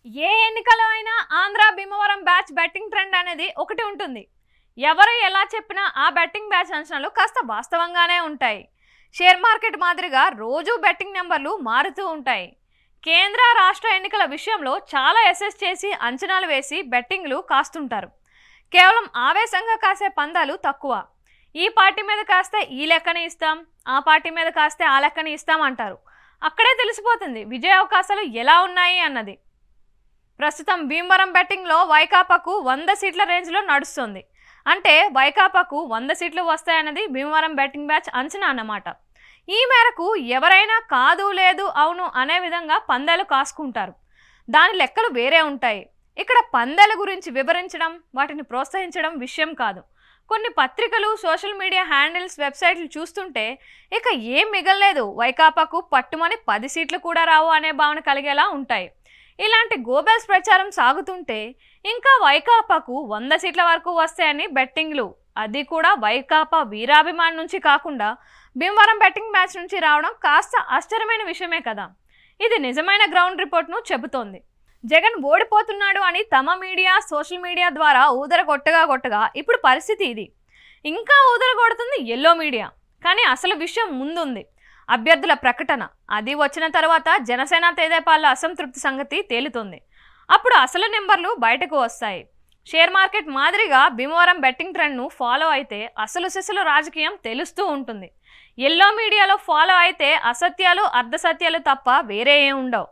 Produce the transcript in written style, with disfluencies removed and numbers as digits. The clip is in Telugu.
ఏ ఎన్నికలో అయినా Andhra Bhimavaram batch betting trend అనేది ఒకటి ఉంటుంది. ఎవరు ఎలా చెప్పినా ఆ బెట్టింగ్ బ్యాచ్ అంచనాలు కాస్త వాస్తవంగానే ఉంటాయి. షేర్ మార్కెట్ మాదిరిగా రోజు బెట్టింగ్ నెంబర్లు మారుతూ ఉంటాయి. కేంద్ర రాష్ట్ర ఎన్నికల విషయంలో చాలా అసెస్ చేసి అంచనాలు వేసి బెట్టింగ్లు కాస్తుంటారు. కేవలం ఆవేశంగా కాసే పందాలు తక్కువ. ఈ పార్టీ మీద కాస్తే ఈ లెక్కని ఇస్తాం, ఆ పార్టీ మీద కాస్తే ఆ లెక్కని ఇస్తాం అంటారు. అక్కడే తెలిసిపోతుంది విజయ అవకాశాలు ఎలా ఉన్నాయి అన్నది. ప్రస్తుతం భీమవరం బెట్టింగ్లో వైకాపాకు 100 సీట్ల రేంజ్లో నడుస్తుంది. అంటే వైకాపాకు 100 సీట్లు వస్తాయన్నది భీమవరం బెట్టింగ్ బ్యాచ్ అంచనా అన్నమాట. ఈ మేరకు ఎవరైనా కాదు లేదు అవును అనే విధంగా పందాలు కాసుకుంటారు. దాని లెక్కలు వేరే ఉంటాయి. ఇక్కడ పందాల గురించి వివరించడం, వాటిని ప్రోత్సహించడం విషయం కాదు. కొన్ని పత్రికలు, సోషల్ మీడియా హ్యాండిల్స్, వెబ్సైట్లు చూస్తుంటే ఇక ఏం మిగలలేదు, వైకాపాకు పట్టుమని 10 సీట్లు కూడా రావు అనే భావన కలిగేలా ఉంటాయి. ఇలాంటి గోబెల్స్ ప్రచారం సాగుతుంటే ఇంకా వైకాపాకు 100 సీట్ల వరకు వస్తాయని బెట్టింగ్లు, అది కూడా వైకాపా వీరాభిమాన్ నుంచి కాకుండా భీమవరం బెట్టింగ్ మ్యాచ్ నుంచి రావడం కాస్త ఆశ్చర్యమైన విషయమే కదా. ఇది నిజమైన గ్రౌండ్ రిపోర్ట్ను చెబుతోంది. జగన్ ఓడిపోతున్నాడు అని తమ మీడియా, సోషల్ మీడియా ద్వారా ఊదర కొట్టగా ఇప్పుడు పరిస్థితి ఇది. ఇంకా ఊదర కొడుతుంది ఎల్లో మీడియా. కానీ అసలు విషయం ముందుంది. అభ్యర్థుల ప్రకటన అది వచ్చిన తర్వాత జనసేన తెదేపాల అసంతృప్తి సంగతి తేలుతుంది. అప్పుడు అసలు నెంబర్లు బయటకు వస్తాయి. షేర్ మార్కెట్ మాదిరిగా భీమవరం బెట్టింగ్ ట్రెండ్ను ఫాలో అయితే అసలు సిసలు రాజకీయం తెలుస్తూ ఉంటుంది. ఎల్లో మీడియాలో ఫాలో అయితే అసత్యాలు, అర్ధసత్యాలు తప్ప వేరే ఏం ఉండవు.